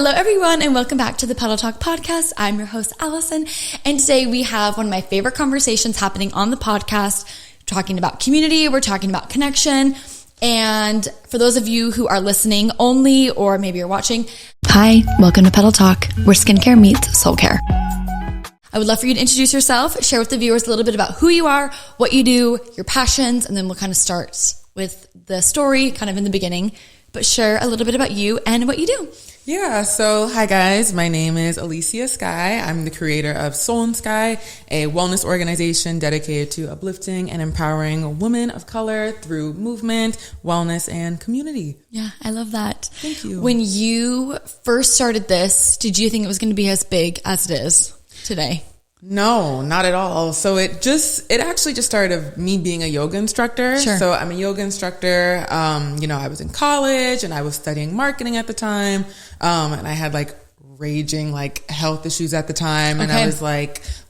Hello, everyone, and welcome back to the Pedal Talk podcast. I'm your host, Allison, and today we have one of my favorite conversations happening on the podcast. We're talking about community, we're talking about connection, and for those of you who are listening only, or maybe you're watching, hi, welcome to Pedal Talk, where skincare meets soul care. I would love for you to introduce yourself, share with the viewers a little bit about who you are, what you do, your passions, and then we'll kind of start with the story kind of in the beginning, but share a little bit about you and what you do. Yeah, so hi guys, my name is Aliscia Sky. I'm the creator of Soul and Sky, a wellness organization dedicated to uplifting and empowering women of color through movement, wellness, and community. Yeah, I love that. Thank you. When you first started this, did you think it was going to be as big as it is today? No, not at all. So it actually just started of me being a yoga instructor. Sure. So I'm a yoga instructor. I was in college and I was studying marketing at the time. And I had raging health issues at the time. And I was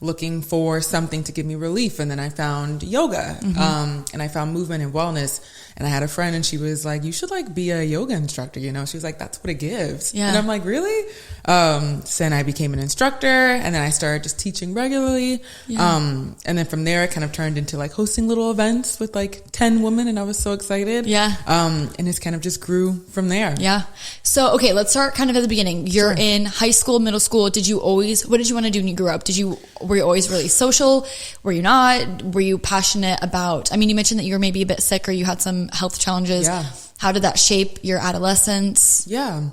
looking for something to give me relief. And then I found yoga. And I found movement and wellness. And I had a friend and she was like, you should be a yoga instructor. She was like, that's what it gives. Yeah. And I'm like, really? So then I became an instructor and then I started just teaching regularly. Yeah. And then from there, it kind of turned into hosting little events with 10 women. And I was so excited. Yeah. And it's kind of just grew from there. Yeah. So, okay, let's start kind of at the beginning. You're in high school, middle school. What did you want to do when you grew up? Were you always really social? Were you not? Were you passionate about, you mentioned that you were maybe a bit sick or you had some health challenges. Yeah. How did that shape your adolescence? Yeah.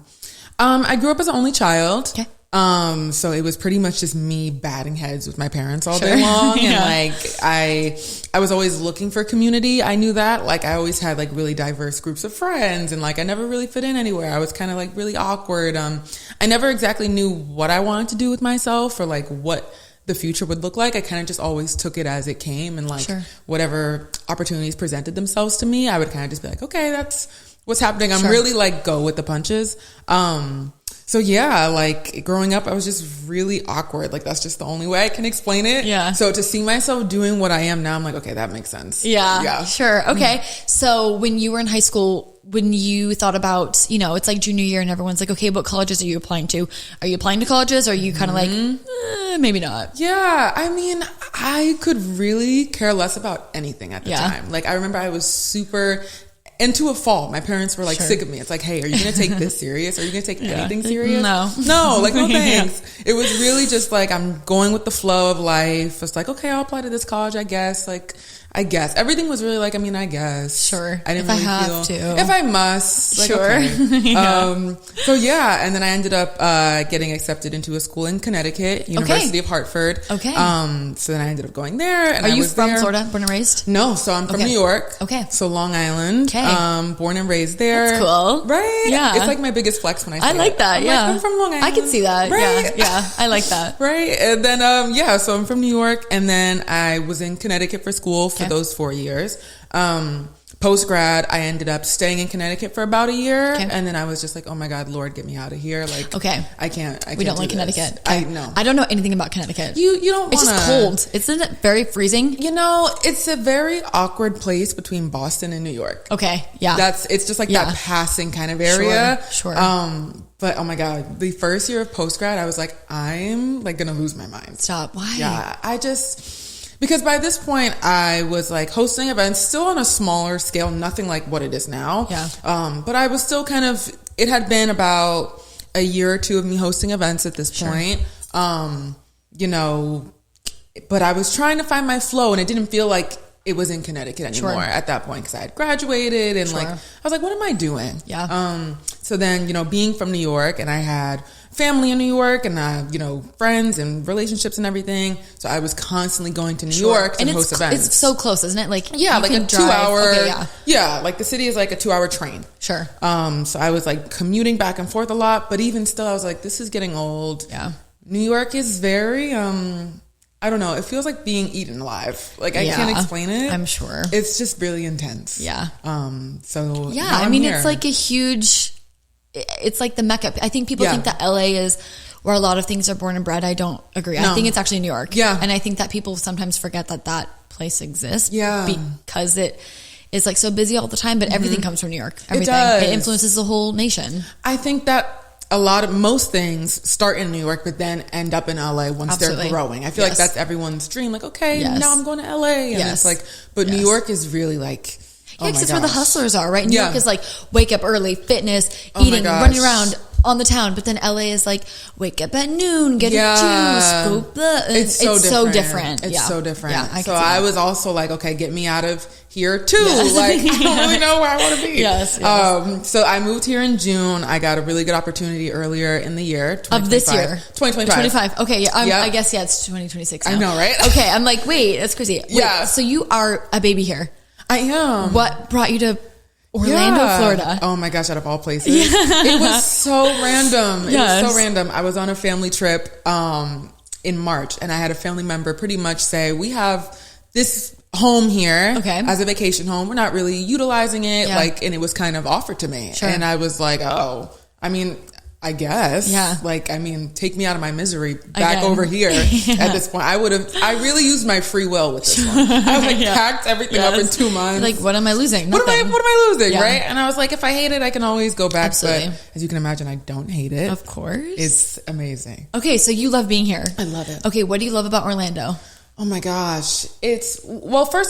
I grew up as an only child. Okay. So it was pretty much just me batting heads with my parents all day long. Yeah. And I was always looking for community. I knew that. I always had really diverse groups of friends and I never really fit in anywhere. I was kind of really awkward. I never exactly knew what I wanted to do with myself or what the future would look like. I kind of just always took it as it came and whatever opportunities presented themselves to me, I would kind of just be okay, that's what's happening. I'm really go with the punches. So yeah, growing up, I was just really awkward. That's just the only way I can explain it. Yeah. So to see myself doing what I am now, I'm okay, that makes sense. Yeah. Yeah. Sure. Okay. So when you were in high school, when you thought about, it's junior year and everyone's okay, what colleges are you applying to? Are you applying to colleges? Or are you kind of maybe not? Yeah. I could really care less about anything at the time. I remember I was super into a fault. My parents were sick of me. It's hey, are you going to take this serious? Are you going to take anything serious? No, no thanks. It was really just I'm going with the flow of life. It's okay, I'll apply to this college, I guess. I guess everything was really I guess. Sure. I didn't if really I have feel to. If I must. Sure. Okay. Yeah. So yeah, and then I ended up getting accepted into a school in Connecticut, University of Hartford. Okay. So then I ended up going there. And Are you was from there. Florida, born and raised? No, so I'm from New York. Okay. So Long Island. Okay. Born and raised there. That's cool. Right? Yeah. It's my biggest flex when I say I like that. Yeah. I'm from Long Island. I can see that. Right? Yeah. I like that. Right. And then, so I'm from New York and then I was in Connecticut for school for those 4 years. Post grad, I ended up staying in Connecticut for about a year, and then I was just oh my God, Lord, get me out of here! I can't. We don't like Connecticut. I know. I don't know anything about Connecticut. You don't. It's just cold. Isn't it very freezing? It's a very awkward place between Boston and New York. Okay, yeah. It's just that passing kind of area. Sure. But oh my God, the first year of post grad, I was I'm gonna lose my mind. Stop. Why? Yeah, because by this point I was hosting events still on a smaller scale, nothing like what it is now. Yeah. But I was still it had been about a year or two of me hosting events at this point. But I was trying to find my flow and it didn't feel like it was in Connecticut anymore at that point because I had graduated and I was what am I doing? Yeah. So then, being from New York and I had family in New York and, friends and relationships and everything. So I was constantly going to New York to host events. It's so close, isn't it? Yeah, a 2 hour. Okay, yeah. The city is a 2 hour train. Sure. So I was commuting back and forth a lot, but even still I was this is getting old. Yeah. New York is very, I don't know. It feels like being eaten alive. I can't explain it. I'm sure. It's just really intense. Yeah. So yeah, it's a huge, it's the Mecca. I think people think that LA is where a lot of things are born and bred. I don't agree. No. I think it's actually New York. Yeah. And I think that people sometimes forget that place exists. Yeah. Because it is so busy all the time, but everything comes from New York. Everything. It does. It influences the whole nation. I think that most things start in New York, but then end up in LA once they're growing. I feel like that's everyone's dream. Like, okay, now I'm going to LA. And it's like, but New York is really like, yeah, because that's where the hustlers are, right? New York is like wake up early, fitness, eating, running around on the town. But then LA is like wake up at noon, get a juice, go blah. It's so different. It's so different. Yeah, so I was also like, okay, get me out of here too. Like I don't really know where I want to be. So I moved here in June. I got a really good opportunity earlier in the year of this year, 2025. Okay, yeah, I guess it's 2026 now. I know, right? Okay, I'm like, wait, that's crazy. Wait, so you are a baby here. I am. What brought you to Orlando, Florida? Oh my gosh, out of all places. It was so random. It was so random. I was on a family trip in March, and I had a family member pretty much say, we have this home here as a vacation home. We're not really utilizing it. And it was kind of offered to me. And I was like, oh, I mean, I guess. Like, I mean, take me out of my misery back over here at this point. I really used my free will with this one. I packed everything up in 2 months. Like, what am I losing? What am I losing? Right? And I was like, if I hate it, I can always go back. Absolutely. But as you can imagine, I don't hate it. Of course. It's amazing. Okay. So you love being here. I love it. Okay. What do you love about Orlando? Oh my gosh. First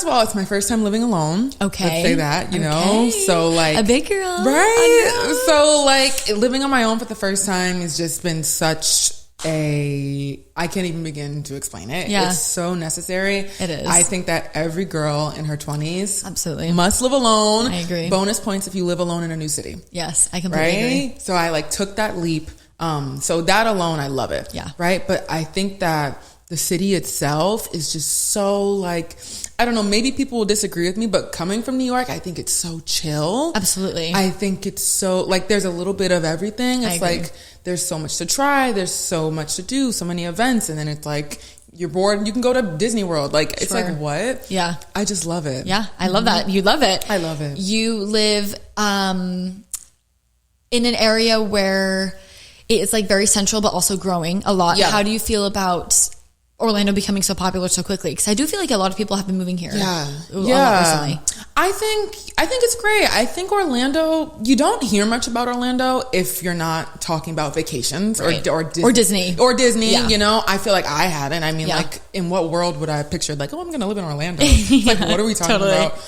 of all, it's my first time living alone. Okay. Let's say that, you know? So like. A big girl. Right? So like living on my own for the first time has just been such I can't even begin to explain it. Yeah. It's so necessary. It is. I think that every girl in her 20s absolutely must live alone. I agree. Bonus points if you live alone in a new city. Yes, I completely agree. So I like took that leap. So that alone, I love it. Yeah. Right? But I think that the city itself is just so like, I don't know, maybe people will disagree with me, but coming from New York, I think it's so chill. Absolutely. I think it's so, like, there's a little bit of everything. It's like, there's so much to try. There's so much to do, so many events. And then it's like, you're bored, you can go to Disney World. Like, it's like, what? Yeah. I just love it. Yeah. I love that. You love it. I love it. You live in an area where it's like very central, but also growing a lot. Yeah. How do you feel about Orlando becoming so popular so quickly? Because I do feel like a lot of people have been moving here. Yeah. A lot recently. I think it's great. I think Orlando, you don't hear much about Orlando if you're not talking about vacations or Disney. Yeah. You know, I feel like I hadn't. I mean, like, in what world would I have pictured like, oh, I'm going to live in Orlando? Like, what are we talking about?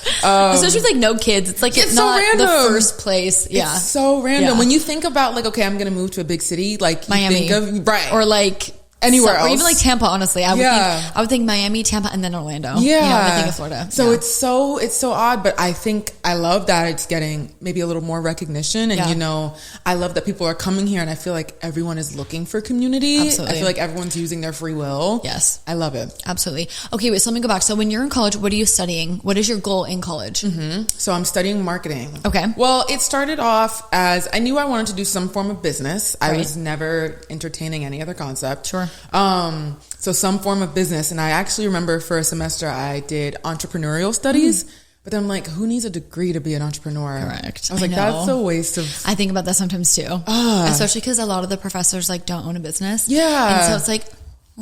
Especially with like no kids. It's like, it's not so the first place. Yeah. It's so random. When you think about like, okay, I'm going to move to a big city, like Miami. You think of, or like anywhere else. Or even like Tampa, honestly. I would think Miami, Tampa, and then Orlando. Yeah. When I think of Florida. So it's so odd, but I think I love that it's getting maybe a little more recognition. And, you know, I love that people are coming here, and I feel like everyone is looking for community. Absolutely. I feel like everyone's using their free will. Yes. I love it. Absolutely. Okay, wait, so let me go back. So when you're in college, what are you studying? What is your goal in college? So I'm studying marketing. Okay. Well, it started off as I knew I wanted to do some form of business. I was never entertaining any other concept. Sure. So some form of business. And I actually remember for a semester I did entrepreneurial studies, but then I'm like, who needs a degree to be an entrepreneur? Correct. I was like, that's a waste of... I think about that sometimes too. Especially because a lot of the professors like don't own a business. Yeah. And so it's like...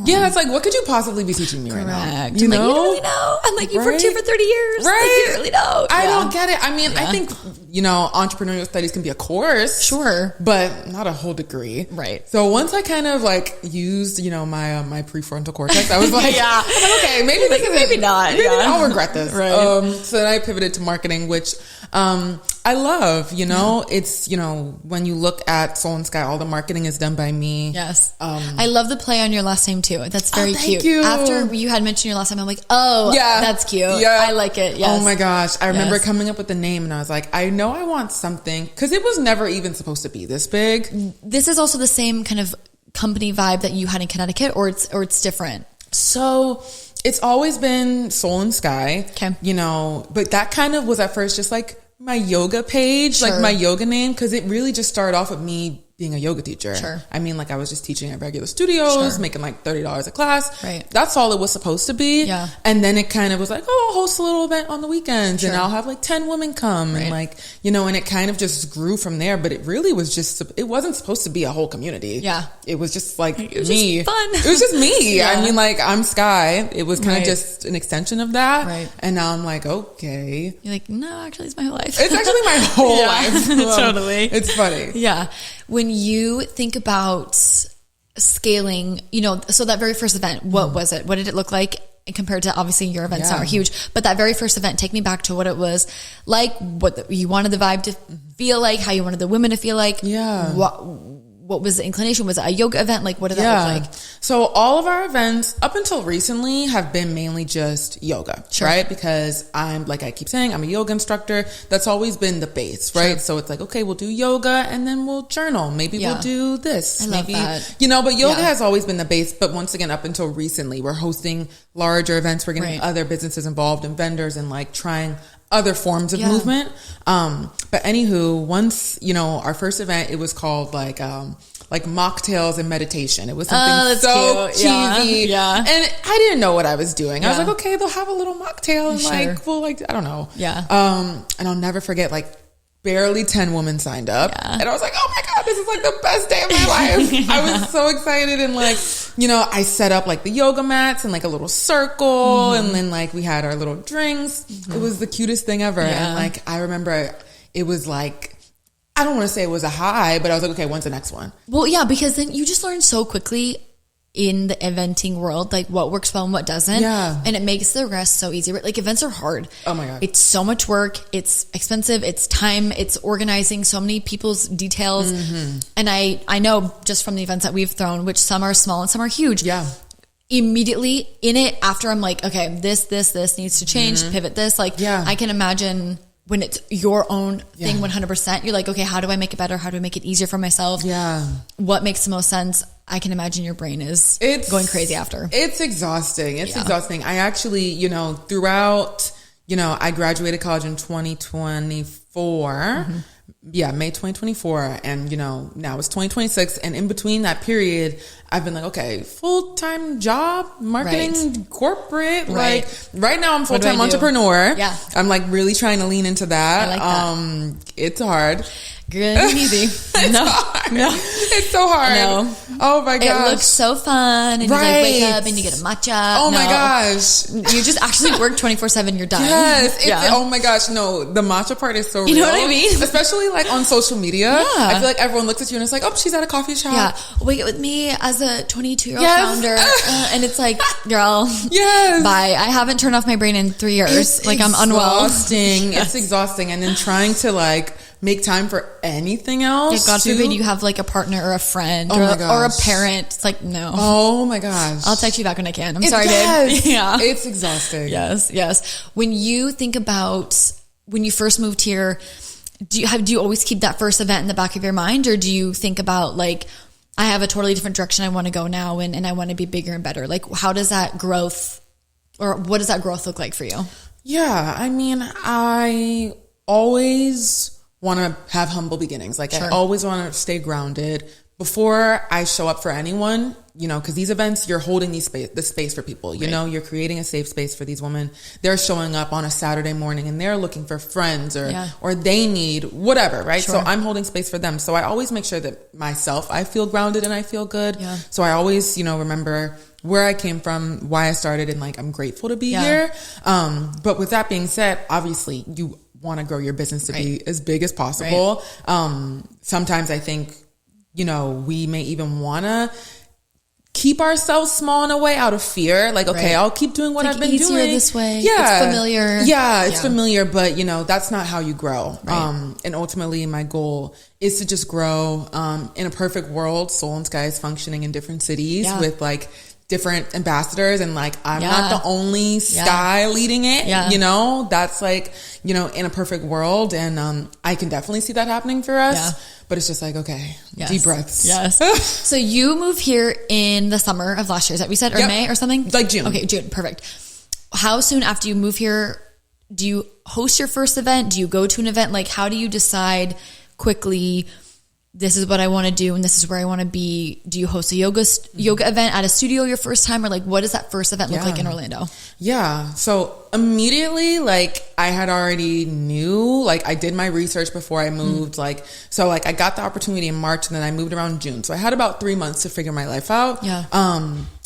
Yeah, it's like, what could you possibly be teaching me right now? You know? Like, you don't really know. I'm like, you've worked here for 30 years. Right. Like, you really don't. I don't get it. I mean, I think, you know, entrepreneurial studies can be a course. Sure. But not a whole degree. Right. So once I kind of like used, you know, my prefrontal cortex, I was like, okay, maybe not. Maybe I'll regret this. Right. So then I pivoted to marketing, which I love, you know, it's, you know, when you look at Soul and Sky, all the marketing is done by me. Yes. I love the play on your last name too. That's very cute. Thank you. After you had mentioned your last name, I'm like, that's cute. Yeah. I like it. Yes. Oh my gosh. I remember coming up with the name and I was like, I know I want something, because it was never even supposed to be this big. This is also the same kind of company vibe that you had in Connecticut, or it's different? So it's always been Soul and Sky, you know, but that kind of was at first just like my yoga page, like my yoga name, because it really just started off with me being a yoga teacher. Sure. I mean, like I was just teaching at regular studios, making like $30 a class. Right. That's all it was supposed to be. Yeah. And then it kind of was like, oh, I'll host a little event on the weekends and I'll have like 10 women come and like, you know, and it kind of just grew from there. But it really was just, it wasn't supposed to be a whole community. Yeah. It was just like it was me. Just fun. It was just me. I mean, like I'm Sky. It was kind of just an extension of that. Right. And now I'm like, okay. You're like, no, actually it's my whole life. It's actually my whole life. Totally. It's funny. Yeah. When you think about scaling, so that very first event, what was it? What did it look like compared to obviously your events are huge, but that very first event, take me back to what it was like, what you wanted the vibe to feel like, how you wanted the women to feel like. Yeah. What was the inclination? Was it a yoga event? Like, what did that look like? So all of our events up until recently have been mainly just yoga, right? Because I'm, like I keep saying, I'm a yoga instructor. That's always been the base, right? So it's like, okay, we'll do yoga and then we'll journal. Maybe we'll do this. I love that. But yoga has always been the base. But once again, up until recently, we're hosting larger events. We're getting other businesses involved and vendors and like trying other forms of movement. But anywho, once, our first event, it was called like mocktails and meditation. It was something so cheesy. Yeah. And I didn't know what I was doing. I was like, okay, they'll have a little mocktail and I don't know. Yeah. And I'll never forget, like, barely 10 women signed up. Yeah. And I was like, oh my God, this is like the best day of my life. I was so excited. And like, I set up like the yoga mats and like a little circle. And then like we had our little drinks. It was the cutest thing ever. And like, I remember it was like, I don't want to say it was a high, but I was like, okay, when's the next one? Well, yeah, because then you just learn so quickly in the eventing world, like what works well and what doesn't. Yeah. And it makes the rest so easy. Like events are hard. Oh my God. It's so much work. It's expensive. It's time. It's organizing so many people's details. And I know just from the events that we've thrown, which some are small and some are huge. Yeah. Immediately in it, after I'm like, okay, this needs to change, pivot this. Like, I can imagine when it's your own thing 100%, you're like, okay, how do I make it better? How do I make it easier for myself? Yeah. What makes the most sense? I can imagine your brain is going crazy after. It's exhausting. It's exhausting. I actually, throughout, I graduated college in 2024. May 2024. And, now it's 2026. And in between that period, I've been like, okay, full-time job, marketing, corporate. Right. Like right now I'm full-time entrepreneur. Yeah. I'm like really trying to lean into that. I like that. It's hard. Good and easy. No. It's so hard. No. Oh my gosh. It looks so fun. And you like wake up and you get a matcha. Oh my gosh. You just actually work 24/7. You're done. Yes. Oh my gosh. No, the matcha part is so real. You know what I mean? Especially like on social media. Yeah. I feel like everyone looks at you and it's like, oh, she's at a coffee shop. Yeah. Wake up with me as a 22-year-old founder. And it's like, girl. Yes. Bye. I haven't turned off my brain in 3 years. It's like I'm unwell. It's exhausting. And then trying to like make time for anything else. Yeah, God forbid you have like a partner or a friend or a parent. It's like, no. Oh my gosh. I'll text you back when I can. I'm sorry, babe. Yeah. It's exhausting. Yes. When you think about when you first moved here, do you always keep that first event in the back of your mind? Or do you think about like, I have a totally different direction I want to go now and I want to be bigger and better? Like, how does that growth or what does that growth look like for you? Yeah. I mean, I always want to have humble beginnings. Like I always want to stay grounded before I show up for anyone, because these events, you're holding the space for people, you're creating a safe space for these women. They're showing up on a Saturday morning and they're looking for friends or they need whatever, right? So I'm holding space for them. So I always make sure that myself, I feel grounded and I feel good. Yeah. So I always, remember where I came from, why I started, and like, I'm grateful to be here. But with that being said, obviously you want to grow your business to be as big as possible. Sometimes I think, we may even want to keep ourselves small in a way out of fear. Like, okay, I'll keep doing what I've been doing this way. Yeah. It's familiar. Yeah, it's familiar, but that's not how you grow. Right. And ultimately my goal is to just grow, in a perfect world. Soul and Sky is functioning in different cities with like different ambassadors, and like I'm not the only Sky leading it. That's like, in a perfect world, and I can definitely see that happening for us. But it's just like, okay, deep breaths. Yes. So you moved here in the summer of last year, is that what we said, or May or something? Like June. Okay, June. Perfect. How soon after you move here do you host your first event? Do you go to an event? Like, how do you decide quickly, this is what I want to do and this is where I want to be? Do you host a yoga event at a studio your first time? Or like, what does that first event look like in Orlando? Yeah. So immediately, like I had already knew, like I did my research before I moved. I got the opportunity in March and then I moved around June. So I had about 3 months to figure my life out. Yeah.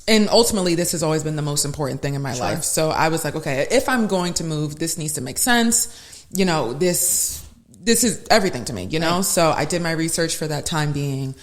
And ultimately this has always been the most important thing in my life. So I was like, okay, if I'm going to move, this needs to make sense. this is everything to me, you know? Right. So I did my research for that time being.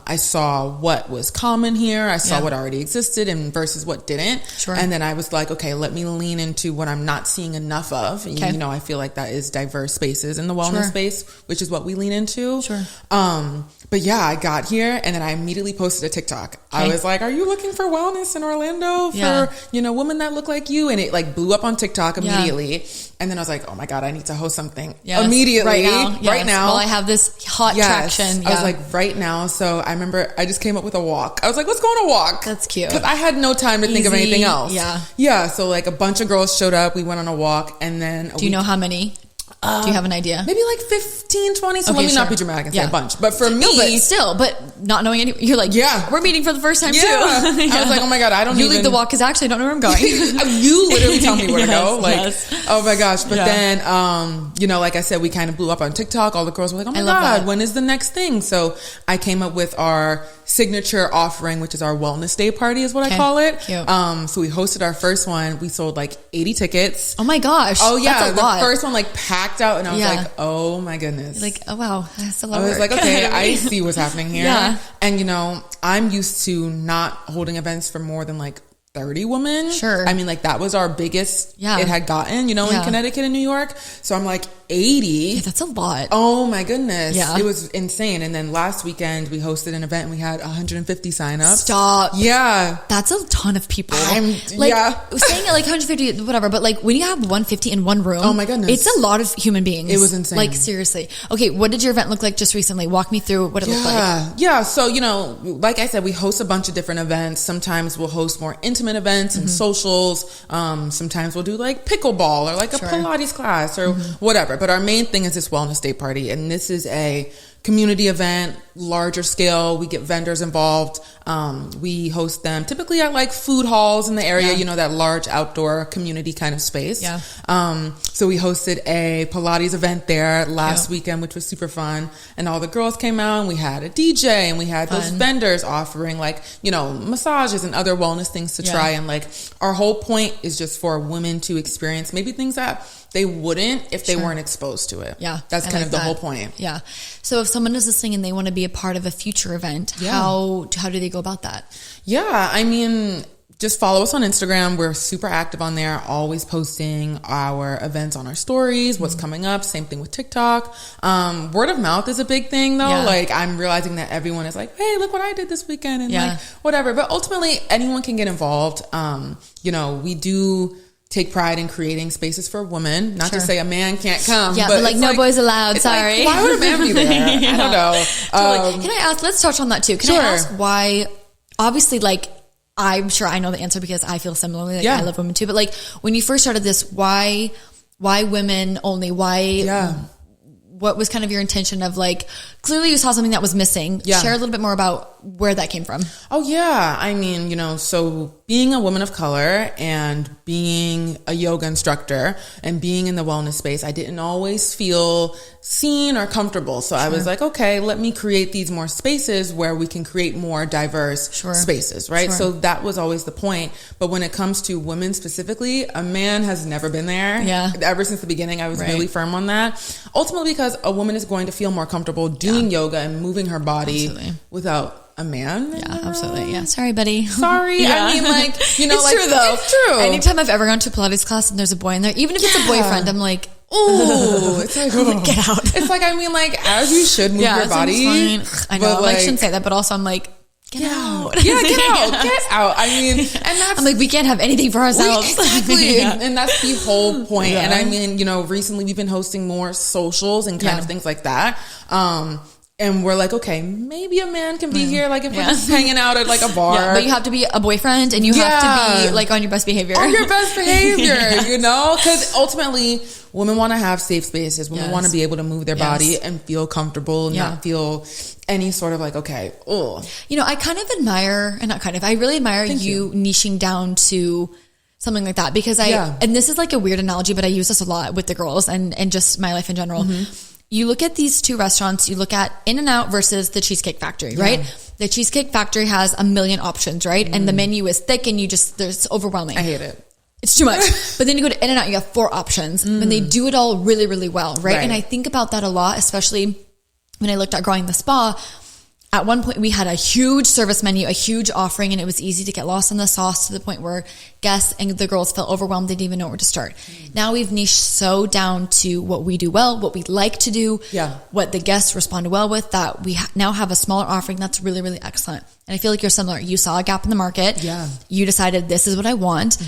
I saw what was common here. I saw what already existed and versus what didn't. Sure. And then I was like, okay, let me lean into what I'm not seeing enough of. And, you know, I feel like that is diverse spaces in the wellness space, which is what we lean into. Sure. But yeah, I got here and then I immediately posted a TikTok. Okay. I was like, are you looking for wellness in Orlando for, you know, women that look like you? And it like blew up on TikTok immediately. Yeah. And then I was like, oh my God, I need to host something immediately. Right now. Yes. Right now. Well, I have this hot traction. Yeah. I was like, right now. So I remember I just came up with a walk. I was like, let's go on a walk. That's cute. Because I had no time to think of anything else. Yeah. Yeah. So like a bunch of girls showed up. We went on a walk and then. Do you know how many? Do you have an idea? Maybe like 15, 20. So let me not be dramatic and say a bunch. But for me. No, but still, but not knowing any, you're like, we're meeting for the first time too. I was like, oh my God, I don't You leave the walk because actually I don't know where I'm going. You literally tell me where to go. Like, oh my gosh. But then, you know, like I said, we kind of blew up on TikTok. All the girls were like, oh my God, when is the next thing? So I came up with our signature offering, which is our wellness day party is what I call it. Cute. So we hosted our first one. We sold like 80 tickets. Oh my gosh. Oh yeah. The first one like packed out and I was like, oh my goodness. Like, oh wow. That's a lot I was of work. like, okay, I see what's happening here. Yeah. And you know, I'm used to not holding events for more than like 30 women. Sure. I mean, like that was our biggest it had gotten, you know, in Connecticut and New York. So I'm like 80. Yeah, that's a lot. Oh my goodness. Yeah. It was insane. And then last weekend we hosted an event and we had 150 signups. Stop. Yeah. That's a ton of people. Saying it like 150, whatever, but like when you have 150 in one room. Oh my goodness. It's a lot of human beings. It was insane. Like seriously. Okay. What did your event look like just recently? Walk me through what it looked like. Yeah. So, you know, like I said, we host a bunch of different events. Sometimes we'll host more intimate events and socials. Sometimes we'll do like pickleball or like a Pilates class or whatever. But our main thing is this wellness day party. And this is a community event, larger scale. We get vendors involved. We host them typically at like food halls in the area, you know, that large outdoor community kind of space. Yeah. So we hosted a Pilates event there last weekend, which was super fun. And all the girls came out and we had a DJ and we had those vendors offering like, you know, massages and other wellness things to try. And like our whole point is just for women to experience maybe things that they wouldn't if they weren't exposed to it. Yeah. That's kind of the whole point. Yeah. So if someone is listening and they want to be a part of a future event, how do they go about that? Yeah. I mean, just follow us on Instagram. We're super active on there, always posting our events on our stories, what's coming up. Same thing with TikTok. Word of mouth is a big thing though. Yeah. Like I'm realizing that everyone is like, hey, look what I did this weekend and like whatever. But ultimately anyone can get involved. You know, we do take pride in creating spaces for women. Not to say a man can't come. Yeah, but like no boys allowed. Sorry. Like, why would a man be there? I don't know. Totally. Can I ask, let's touch on that too. Can I ask why, obviously like, I'm sure I know the answer because I feel similarly. Like I love women too. But like when you first started this, why women only? What was kind of your intention of like, clearly you saw something that was missing. Yeah. Share a little bit more about where that came from. Oh yeah. I mean, you know, so being a woman of color and being a yoga instructor and being in the wellness space, I didn't always feel seen or comfortable. So I was like, okay, let me create these more spaces where we can create more diverse spaces, right? So that was always the point. But when it comes to women specifically, a man has never been there. Yeah. Ever since the beginning, I was really firm on that. Ultimately, because a woman is going to feel more comfortable doing yoga and moving her body without a man. Yeah, absolutely. Yeah. Sorry, buddy. Sorry. I mean, like, you know, it's like, true though. It's true. Anytime I've ever gone to a Pilates class and there's a boy in there, even if it's a boyfriend, I'm like, ooh, it's like, get out. It's like, I mean, like, as you should move your body. I know. Like, I shouldn't say that, but also I'm like, get out. Yeah, get out. Get out. I mean, and that's... I'm like, we can't have anything for ourselves. Exactly. And that's the whole point. Yeah. And I mean, you know, recently we've been hosting more socials and kind of things like that. And we're like, okay, maybe a man can be here. Like if we're just hanging out at like a bar. Yeah, but you have to be a boyfriend and you have to be like on your best behavior. On your best behavior, you know? Because ultimately, women want to have safe spaces. Women want to be able to move their body and feel comfortable and not feel any sort of like, okay, oh. You know, I kind of admire, and not kind of, I really admire you niching down to something like that because and this is like a weird analogy, but I use this a lot with the girls and just my life in general. Mm-hmm. You look at these two restaurants, you look at In-N-Out versus the Cheesecake Factory, right? The Cheesecake Factory has a million options, right? And the menu is thick and there's overwhelming. I hate it. It's too much. But then you go to In-N-Out, you have 4 options. And they do it all really, really well, right? And I think about that a lot, especially when I looked at growing the spa. At one point, we had a huge service menu, a huge offering, and it was easy to get lost in the sauce to the point where guests and the girls felt overwhelmed. They didn't even know where to start. Now we've niched so down to what we do well, what we like to do, what the guests respond well with, that we now have a smaller offering that's really, really excellent. And I feel like you're similar. You saw a gap in the market. Yeah. You decided this is what I want.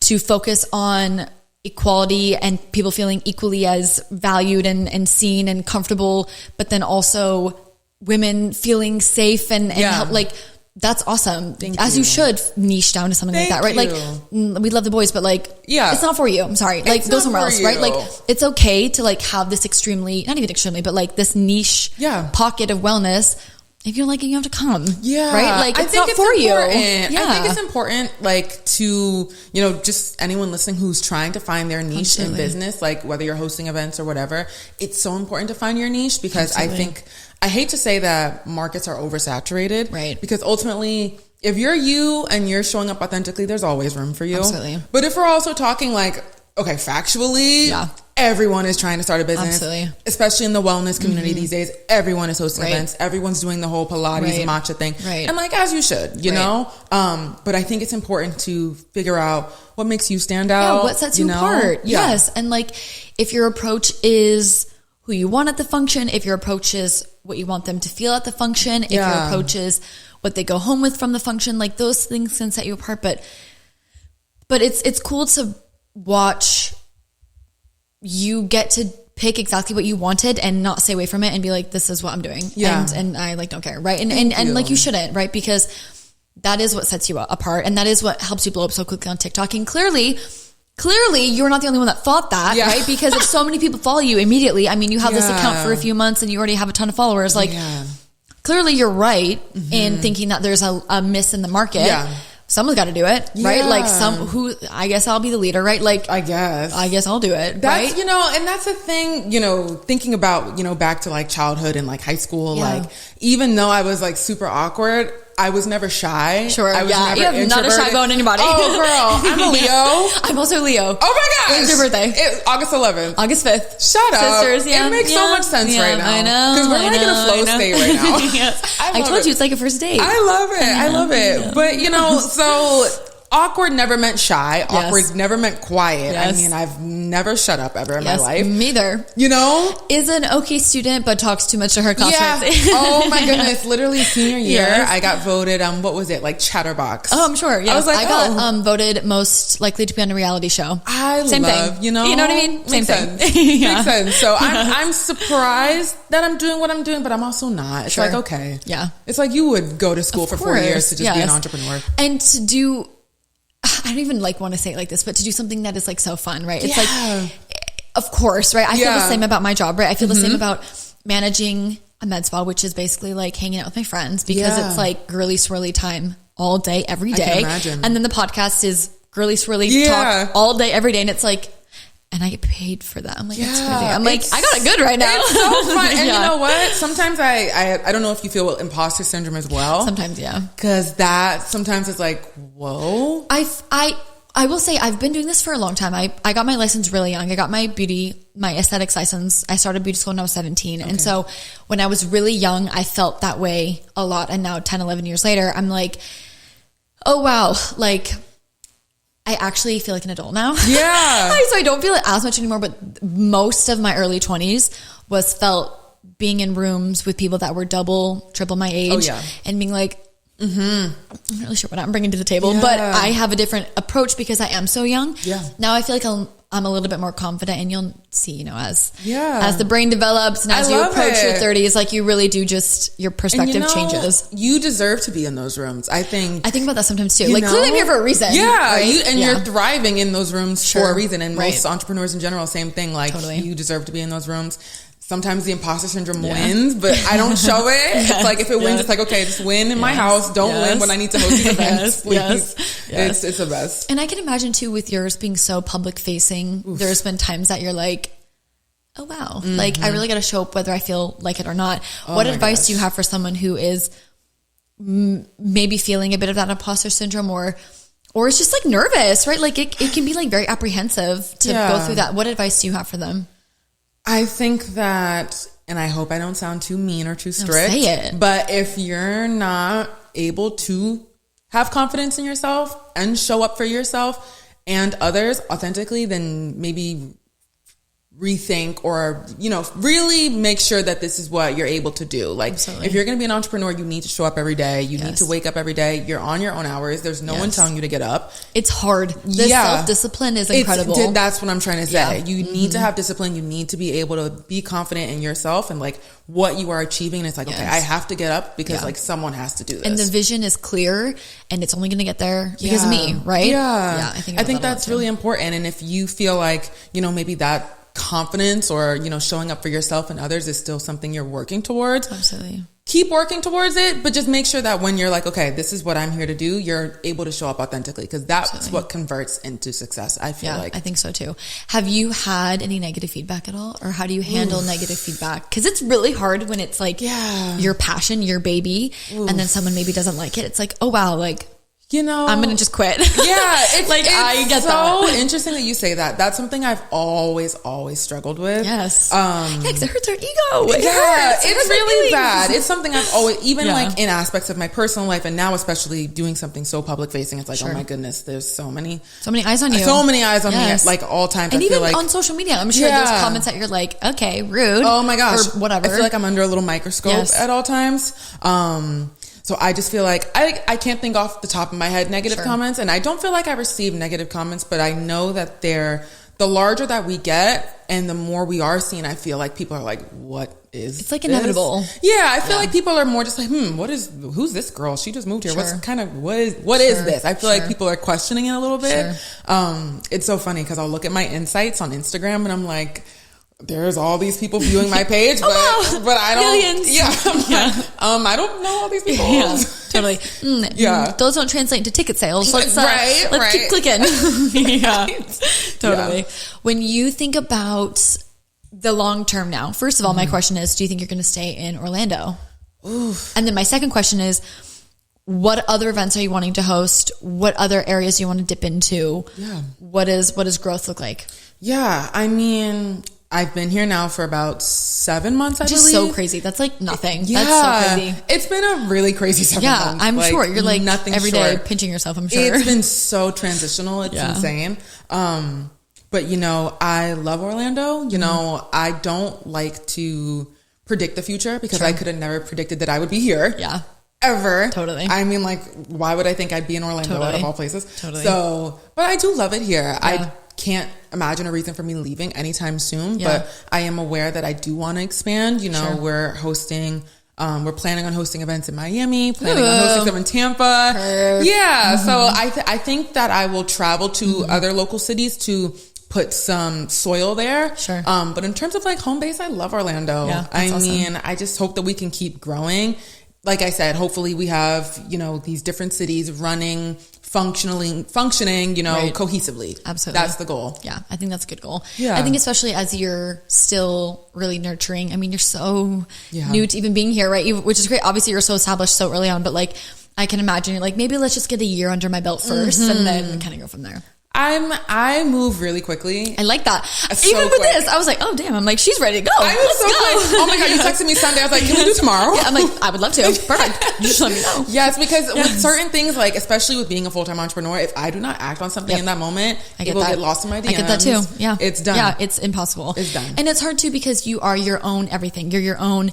To focus on equality and people feeling equally as valued and seen and comfortable, but then also women feeling safe and help, like, that's awesome. As you should niche down to something like that, right? Like, we love the boys, but like, it's not for you. I'm sorry. Like, go somewhere else, right? Like, it's okay to like have this extremely, not even extremely, but like this niche pocket of wellness. If you're like it, you have to come. Yeah. Right? Like, it's not for you. Yeah. I think it's important, like, to, you know, just anyone listening who's trying to find their niche in business, like whether you're hosting events or whatever, it's so important to find your niche, because I think, I hate to say that markets are oversaturated. Right. Because ultimately, if you're you and you're showing up authentically, there's always room for you. Absolutely. But if we're also talking like, okay, factually, everyone is trying to start a business. Absolutely. Especially in the wellness community these days. Everyone is hosting events. Everyone's doing the whole Pilates and matcha thing. Right. And like, as you should, you know? But I think it's important to figure out what makes you stand out. Yeah, what sets you apart. Yeah. Yes. And like, if your approach is who you want at the function, if your approach is what you want them to feel at the function, if your approach is what they go home with from the function, like those things can set you apart. But it's cool to watch you get to pick exactly what you wanted and not stay away from it and be like, this is what I'm doing. Yeah. And I like, don't care. Right. And like, you shouldn't, right? Because that is what sets you apart. And that is what helps you blow up so quickly on TikTok. And clearly you're not the only one that thought that, right? Because if so many people follow you immediately, I mean, you have this account for a few months and you already have a ton of followers. Like, clearly you're right in thinking that there's a miss in the market. Yeah. Someone's got to do it, right? Like I guess I'll be the leader, right? Like, I guess I'll do it, right? You know, and that's the thing, you know, thinking about, you know, back to like childhood and like high school, like, even though I was like super awkward, I was never shy. Sure. I was never you have not a shy bone anybody. Oh, girl. I'm a Leo. I'm also Leo. Oh my gosh. When's your birthday? August 11th. August 5th. Shut up. Sisters, It makes so much sense right now. I know. Because we're like in a flow state right now. Yes. I told you, it's like a first date. I love it. I love it. But, you know, so awkward never meant shy. Awkward never meant quiet. Yes. I mean, I've never shut up ever in my life. Me either. You know? Is an okay student, but talks too much to her classmates. Yeah. Oh my goodness. Literally senior year, I got voted, what was it? Like Chatterbox. Oh, I'm sure. Yes. I was like, I got voted most likely to be on a reality show. Same thing. You know? You know what I mean? Same thing. Makes sense. So I'm surprised that I'm doing what I'm doing, but I'm also not. It's like, okay. Yeah. It's like you would go to school for 4 years to just be an entrepreneur. And to do, I don't even like want to say it like this, but to do something that is like so fun, right? It's like, of course, right? I feel the same about my job, right? I feel the same about managing a med spa, which is basically like hanging out with my friends, because it's like girly swirly time all day, every day. I can imagine. And then the podcast is girly swirly talk all day, every day. And it's like, and I get paid for that. I'm like, that's crazy. I'm like, I got it good right now. It's so fun. And you know what? Sometimes I don't know if you feel imposter syndrome as well. Sometimes, yeah. Because sometimes it's like, whoa. I will say I've been doing this for a long time. I got my license really young. I got my aesthetics license. I started beauty school when I was 17. Okay. And so when I was really young, I felt that way a lot. And now 10, 11 years later, I'm like, oh wow. Like, I actually feel like an adult now. Yeah. So I don't feel it as much anymore, but most of my early 20s was felt being in rooms with people that were double, triple my age and being like, I'm not really sure what I'm bringing to the table, but I have a different approach because I am so young. Yeah. Now I feel like I'm a little bit more confident, and you'll see, you know, as the brain develops and as you approach your 30s, like you really do just, your perspective changes. You deserve to be in those rooms. I think about that sometimes too. Like, clearly I'm here for a reason. Yeah. Right? You're thriving in those rooms for a reason. And most entrepreneurs in general, same thing. Like, you deserve to be in those rooms. Sometimes the imposter syndrome wins, but I don't show it. It's like, if it wins, it's like, okay, just win in my house. Don't win when I need to host these events, please. It's the best. And I can imagine too, with yours being so public facing, there's been times that you're like, oh wow, like I really got to show up whether I feel like it or not. What advice do you have for someone who is maybe feeling a bit of that imposter syndrome, or or it's just like nervous, right? Like it can be like very apprehensive to go through that. What advice do you have for them? I think that, and I hope I don't sound too mean or too strict, say it. But if you're not able to have confidence in yourself and show up for yourself and others authentically, then maybe rethink or, really make sure that this is what you're able to do. Like, Absolutely. If you're going to be an entrepreneur, you need to show up every day. You need to wake up every day. You're on your own hours. There's no one telling you to get up. It's hard. The self-discipline is incredible. That's what I'm trying to say. Yeah. You need to have discipline. You need to be able to be confident in yourself and like what you are achieving. And it's like, okay, I have to get up because like someone has to do this. And the vision is clear and it's only going to get there because of me, right? Yeah. I think that's really important. And if you feel like, maybe that confidence or, showing up for yourself and others is still something you're working towards. Absolutely. Keep working towards it, but just make sure that when you're like, okay, this is what I'm here to do, you're able to show up authentically because that's what converts into success. I feel like. I think so too. Have you had any negative feedback at all? Or how do you handle negative feedback? Because it's really hard when it's like your passion, your baby, and then someone maybe doesn't like it. It's like, oh wow, like, I'm going to just quit. Yeah. It's like, I get so interesting that you say that. That's something I've always struggled with. Yes. Because it hurts our ego. It's really bad. It's something I've always, even like in aspects of my personal life and now especially doing something so public facing, it's like, oh my goodness, there's so many eyes on you. So many eyes on me at like all times. And even on social media, I'm sure there's comments that you're like, okay, rude. Oh my gosh. Or whatever. I feel like I'm under a little microscope at all times. So I just feel like I can't think off the top of my head negative comments, and I don't feel like I receive negative comments, but I know that the larger that we get and the more we are seen, I feel like people are like, what is It's like inevitable. Yeah, I feel like people are more just like, who's this girl? She just moved here. What is this? I feel like people are questioning it a little bit. It's so funny because I'll look at my insights on Instagram and I'm like, there's all these people viewing my page, but I don't. Millions. I don't know all these people. Yeah, totally. Those don't translate into ticket sales. Let's keep clicking. Totally. Yeah. When you think about the long term now, first of all, my question is, do you think you're going to stay in Orlando? Oof. And then my second question is, what other events are you wanting to host? What other areas do you want to dip into? Yeah. What does growth look like? Yeah, I mean, I've been here now for about 7 months, I believe. Which is so crazy. That's like nothing. That's so crazy. It's been a really crazy 7 months. Yeah, I'm sure. You're like nothing every day pinching yourself, I'm sure. It's been so transitional. It's insane. But, I love Orlando. I don't like to predict the future because I could have never predicted that I would be here. Yeah. Ever. Totally. I mean, like, why would I think I'd be in Orlando out of all places? Totally. So, but I do love it here. Yeah. I can't imagine a reason for me leaving anytime soon, but I am aware that I do want to expand. We're hosting, we're planning on hosting events in Miami, planning on hosting them in Tampa. Yeah. So I think that I will travel to other local cities to put some soil there. Sure. But in terms of like home base, I love Orlando. Yeah, awesome. I just hope that we can keep growing. Like I said, hopefully we have, these different cities running, functioning, cohesively. Absolutely. That's the goal. Yeah. I think that's a good goal. Yeah. I think especially as you're still really nurturing. I mean, you're so new to even being here, right? Which is great. Obviously you're so established so early on, but like, I can imagine you're like, maybe let's just get a year under my belt first and then kind of go from there. I move really quickly. I like that. Even with this, I was like, oh damn, I'm like, she's ready to go. I was so quick. Oh my God, you texted me Sunday. I was like, can we do tomorrow? Yeah, I'm like, I would love to. Perfect. You just let me know. Yes, because with certain things, like especially with being a full-time entrepreneur, if I do not act on something in that moment, it will get lost in my DMs. I get that too. Yeah. It's done. Yeah, it's impossible. It's done. And it's hard too because you are your own everything. You're your own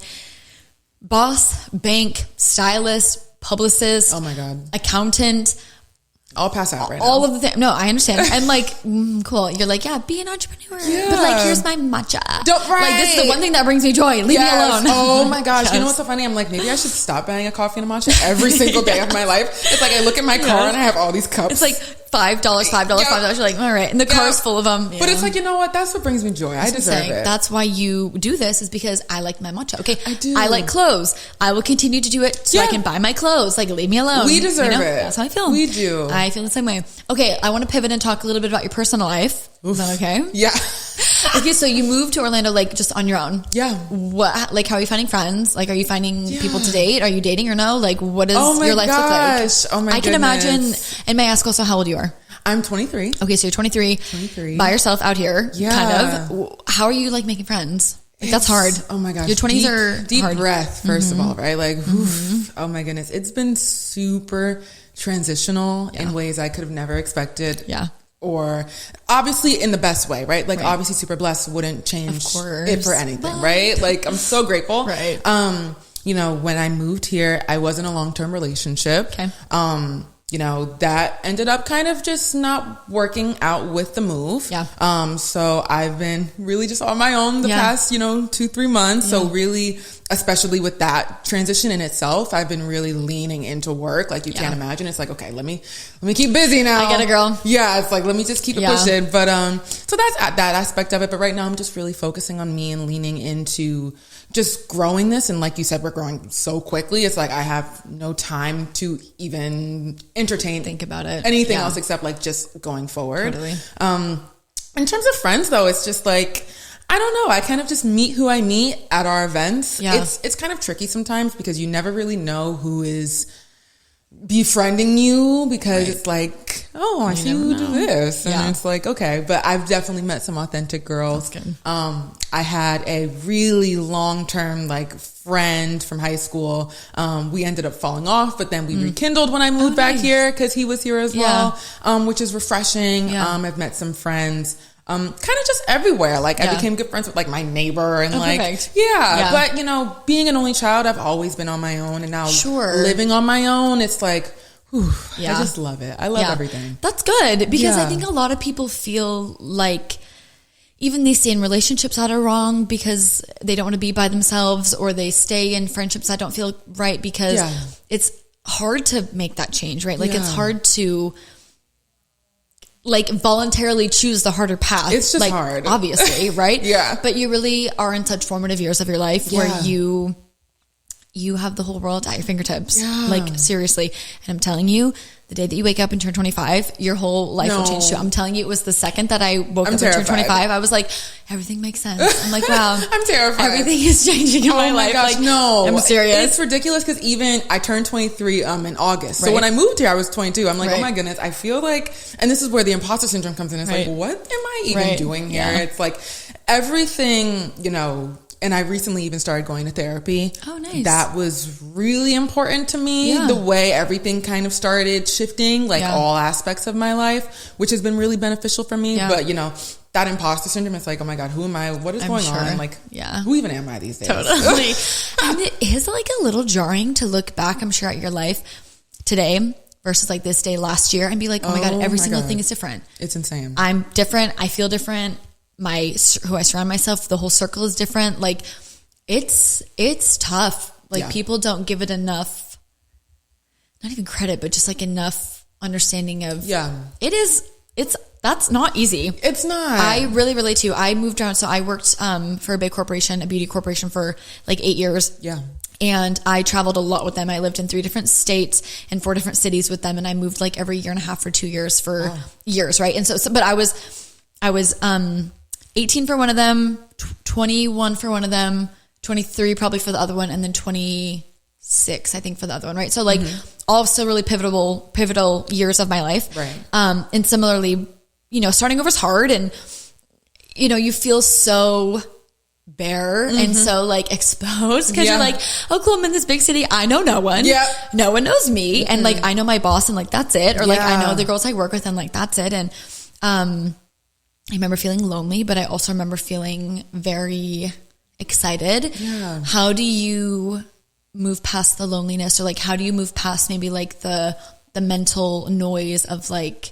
boss, bank, stylist, publicist. Oh my God. Accountant. I'll pass out right now. All of the things. No, I understand. I'm like, cool. You're like, be an entrepreneur. Yeah. But like, here's my matcha. Like, this is the one thing that brings me joy. Leave me alone. Oh my gosh. Yes. You know what's so funny? I'm like, maybe I should stop buying a coffee and a matcha every single day of my life. It's like, I look at my car and I have all these cups. It's like $5. You're like, all right. And the car's full of them. But it's like, you know what? That's what brings me joy. I deserve it. That's why you do this, is because I like my matcha. Okay. I do. I like clothes. I will continue to do it so I can buy my clothes. Like, leave me alone. We deserve it. That's how I feel. We do. I feel the same way. Okay. I want to pivot and talk a little bit about your personal life. Oof. Is that okay? Yeah. Okay, so you moved to Orlando like just on your own. Yeah. What, like, how are you finding friends? Like, are you finding people to date? Are you dating or no? Like, what does your life look like? Oh my goodness. I can imagine. And may I ask also how old you are? I'm 23. Okay, so you're 23. By yourself out here. Yeah. Kind of. How are you like making friends? Like, that's hard. Oh my gosh. Your 20s are deep hard. breath, 1st of all, right? Like, oof, oh my goodness. It's been super transitional in ways I could have never expected. Yeah. Or obviously in the best way, right? Like obviously super blessed wouldn't change it for anything, right? Like I'm so grateful. Right. You know, when I moved here, I was in a long-term relationship. Okay. You know, that ended up kind of just not working out with the move. Yeah. So I've been really just on my own the past, 2-3 months. Yeah. So really, especially with that transition in itself, I've been really leaning into work. Like you can't imagine. It's like, okay, let me keep busy now. I get it, girl. Yeah. It's like, let me just keep it pushing. But, so that's that aspect of it. But right now I'm just really focusing on me and leaning into just growing this. And like you said, we're growing so quickly. It's like I have no time to even think about it, anything else except like just going forward. Totally. In terms of friends though, it's just like, I don't know. I kind of just meet who I meet at our events. Yeah. It's kind of tricky sometimes because you never really know who is befriending you because it's like, oh, I see you do this. And it's like, okay. But I've definitely met some authentic girls. That's good. I had a really long-term like friend from high school. We ended up falling off, but then we rekindled when I moved back here because he was here as well, which is refreshing. Yeah. I've met some friends. Kind of just everywhere. Like I became good friends with like my neighbor and perfect. But being an only child, I've always been on my own, and now living on my own, it's like, whew, I just love it. I love everything. That's good because I think a lot of people feel like even they stay in relationships that are wrong because they don't want to be by themselves, or they stay in friendships that don't feel right because it's hard to make that change, right? Like it's hard to like voluntarily choose the harder path. It's just like, hard. Obviously, right? Yeah. But you really are in such formative years of your life where you have the whole world at your fingertips. Yeah. Like seriously. And I'm telling you, the day that you wake up and turn 25, your whole life will change too. I'm telling you, it was the second that I woke up and turned 25, I was like, everything makes sense. I'm like, wow. I'm terrified. Everything is changing in my life. Gosh, like, no. I'm serious. It's ridiculous because even I turned 23 in August. So when I moved here, I was 22. I'm like, oh my goodness, I feel like, and this is where the imposter syndrome comes in. It's like, what am I even doing here? Yeah. It's like everything, and I recently even started going to therapy. Oh, nice. That was really important to me. Yeah. The way everything kind of started shifting, like all aspects of my life, which has been really beneficial for me. Yeah. But, that imposter syndrome, it's like, oh my God, who am I? What is going on? I'm like, who even am I these days? Totally. And it is like a little jarring to look back, I'm sure, at your life today versus like this day last year and be like, oh my God, every single thing is different. It's insane. I'm different. I feel different. Who I surround myself, the whole circle is different. Like it's tough. Like people don't give it enough, not even credit, but just like enough understanding of, that's not easy. It's not. I really relate to you. I moved around. So I worked, for a big corporation, a beauty corporation for like 8 years. Yeah. And I traveled a lot with them. I lived in 3 different states and 4 different cities with them. And I moved like every year and a half for 2 years for years. Right. And so, but I was 18 for one of them, 21 for one of them, 23 probably for the other one, and then 26, I think, for the other one, right? So like all still really pivotal years of my life. Right. And similarly, starting over is hard, and you feel so bare and so like exposed because you're like, oh cool, I'm in this big city, I know no one. Yeah. No one knows me. And like I know my boss and like that's it. Or like I know the girls I work with and like that's it. And I remember feeling lonely, but I also remember feeling very excited. Yeah. How do you move past the loneliness, or like how do you move past maybe like the mental noise of like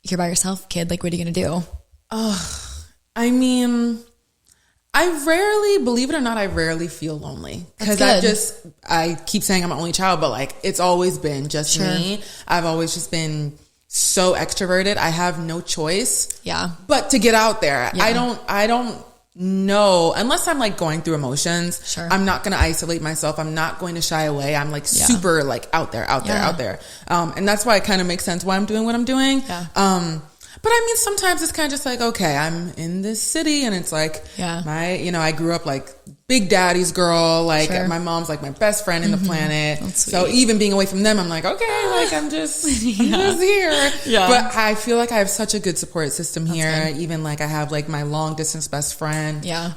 you're by yourself, kid, like what are you gonna do? I mean, believe it or not, I rarely feel lonely because I keep saying I'm an only child, but like it's always been just me. I've always just been so extroverted. I have no choice. Yeah. But to get out there, I don't know, unless I'm like going through emotions. Sure. I'm not going to isolate myself. I'm not going to shy away. I'm like super like out there. And that's why it kind of makes sense why I'm doing what I'm doing. Yeah. But I mean, sometimes it's kind of just like, okay, I'm in this city and it's like I grew up like Big Daddy's girl. Like my mom's like my best friend in the planet. So even being away from them, I'm like, okay, like I'm just here. Yeah. But I feel like I have such a good support system here. Even like I have like my long distance best friend. Yeah.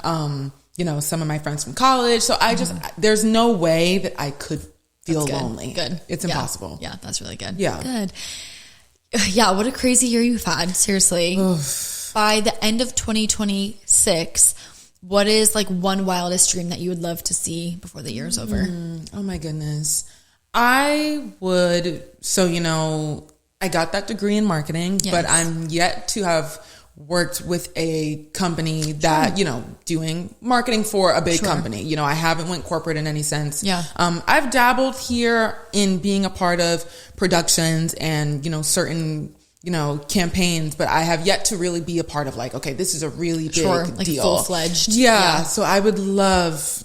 Some of my friends from college. So I just, there's no way that I could feel lonely. Good. It's impossible. Yeah, that's really good. Yeah. Good. Yeah, what a crazy year you've had. Seriously. By the end of 2026, what is like one wildest dream that you would love to see before the year is over? Oh my goodness. I got that degree in marketing, but I'm yet to have worked with a company that, doing marketing for a big company. I haven't went corporate in any sense. Yeah. I've dabbled here in being a part of productions and, certain, campaigns, but I have yet to really be a part of like, okay, this is a really big deal. Full-fledged. Yeah. So I would love,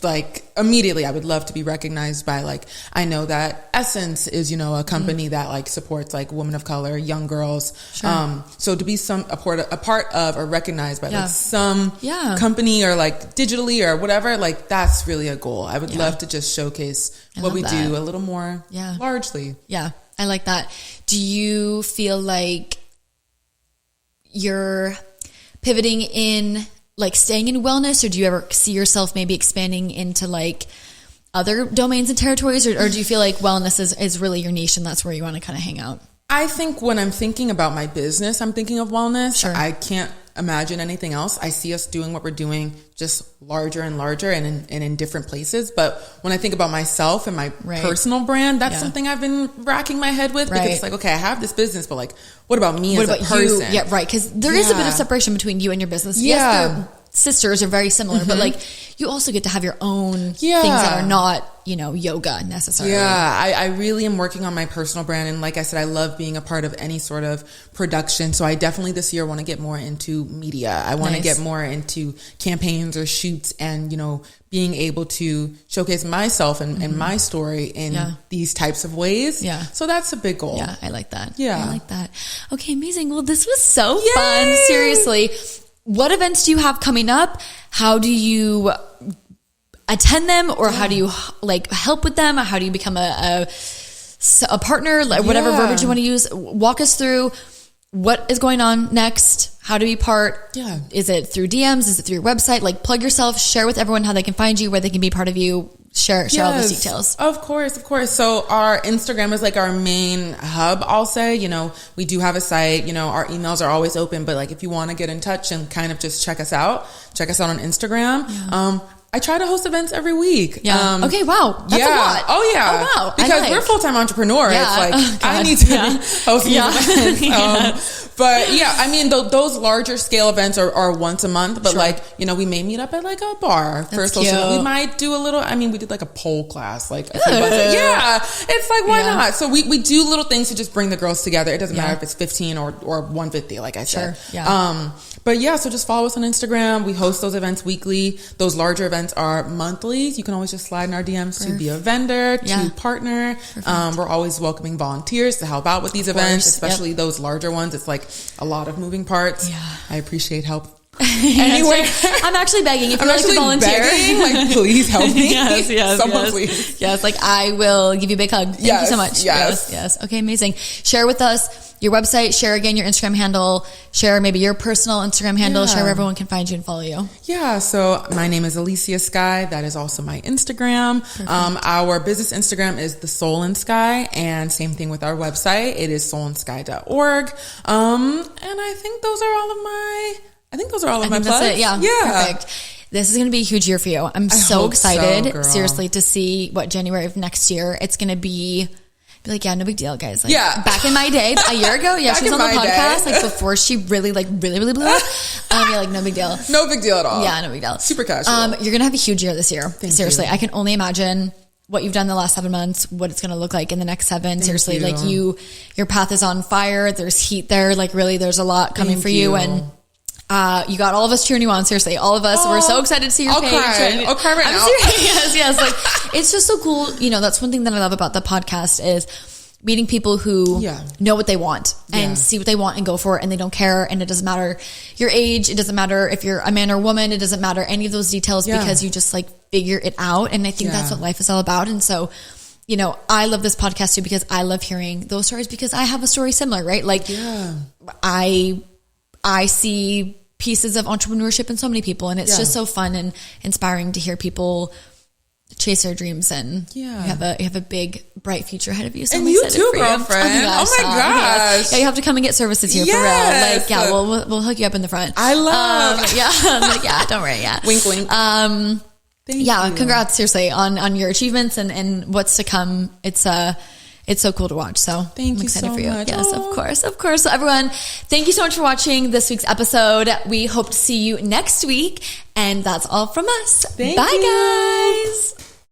immediately I would love to be recognized by I know that Essence is, a company that supports women of color, young girls. Sure. So to be a part of or recognized by some company or digitally or whatever, that's really a goal. I would love to just showcase what we do a little more largely. Yeah. I like that. Do you feel like you're pivoting in, staying in wellness, or do you ever see yourself maybe expanding into other domains and territories, or do you feel like wellness is really your niche and that's where you want to kind of hang out? I think when I'm thinking about my business, I'm thinking of wellness. Sure. I can't imagine anything else. I see us doing what we're doing just larger and larger and in different places. But when I think about myself and my personal brand, that's something I've been racking my head with because it's okay, I have this business, but what about me as a person? You? Yeah, right. Because there is a bit of separation between you and your business. Yeah. Yes, they're sisters are very similar, but you also get to have your own things that are not, yoga necessarily. Yeah, I really am working on my personal brand. And like I said, I love being a part of any sort of production. So I definitely this year want to get more into media. I want to get more into campaigns or shoots and, being able to showcase myself and my story in these types of ways. Yeah. So that's a big goal. Yeah, I like that. Yeah. I like that. Okay, amazing. Well, this was so fun. Seriously. What events do you have coming up? How do you attend them, or how do you help with them? How do you become a partner? Whatever verbiage you want to use. Walk us through what is going on next. How to be part? Yeah. Is it through DMs? Is it through your website? Plug yourself. Share with everyone how they can find you, where they can be part of you. Share all those details. Of course. So our Instagram is our main hub, I'll say. We do have a site, our emails are always open, but if you want to get in touch and kind of just check us out on Instagram. Yeah. I try to host events every week. Yeah. Okay. Wow. That's a lot. Oh yeah. Oh wow. Because we're full-time entrepreneurs. Yeah. It's I need to be hosting events. But yeah, I mean, those larger scale events are once a month, but we may meet up at a bar for a social. We might do a little, we did a pole class, a few months ago. Yeah. It's why not? So we do little things to just bring the girls together. It doesn't matter if it's 15 or 150, like I said. Sure. Yeah. But yeah, so just follow us on Instagram. We host those events weekly. Those larger events are monthly. You can always just slide in our DMs to be a vendor, to partner. We're always welcoming volunteers to help out with these events, especially those larger ones. It's a lot of moving parts. Yeah. I appreciate help. Anyway, I'm actually begging if you'd like to volunteer. Begging, please help me. Someone please. Yes, I will give you a big hug. Thank you so much. Yes. Okay, amazing. Share with us your website. Share again your Instagram handle. Share maybe your personal Instagram handle. Share where everyone can find you and follow you. Yeah. So my name is Aliscia Sky. That is also my Instagram. Our business Instagram is The Soul in Sky, and same thing with our website. It is soulinsky.org. And I think those are all of my plugs. That's it. Yeah. Perfect. This is going to be a huge year for you. I'm so excited, seriously, to see what January of next year. It's going to be no big deal, guys. Back in my day, a year ago, she was on the podcast, before she really really blew up. No big deal. No big deal at all. Yeah, no big deal. Super casual. You're going to have a huge year this year. Seriously, you. I can only imagine what you've done the last 7 months, what it's going to look like in the next 7. Seriously, your path is on fire. There's heat there. Really, there's a lot coming for you. And you got all of us cheering you on. Seriously, all of us. We're so excited to see your page. I'll cry right now. Yes. It's just so cool. That's one thing that I love about the podcast is meeting people who know what they want and see what they want and go for it, and they don't care. And it doesn't matter your age. It doesn't matter if you're a man or woman. It doesn't matter any of those details because you just like figure it out. And I think that's what life is all about. And so, you know, I love this podcast too, because I love hearing those stories, because I have a story similar, right? Like I see pieces of entrepreneurship in so many people, and it's just so fun and inspiring to hear people chase their dreams, and you have a big bright future ahead of you. So and I'm you excited too, for girlfriend. You. Oh my gosh. Yeah, you have to come and get services here for real. Like, we'll hook you up in the front. I love. I'm like, don't worry. Yeah. Wink, wink. Thank you. Congrats seriously on your achievements and what's to come. It's so cool to watch. So I'm excited for you. Much. Yes, of course. So everyone, thank you so much for watching this week's episode. We hope to see you next week. And that's all from us. Bye, guys.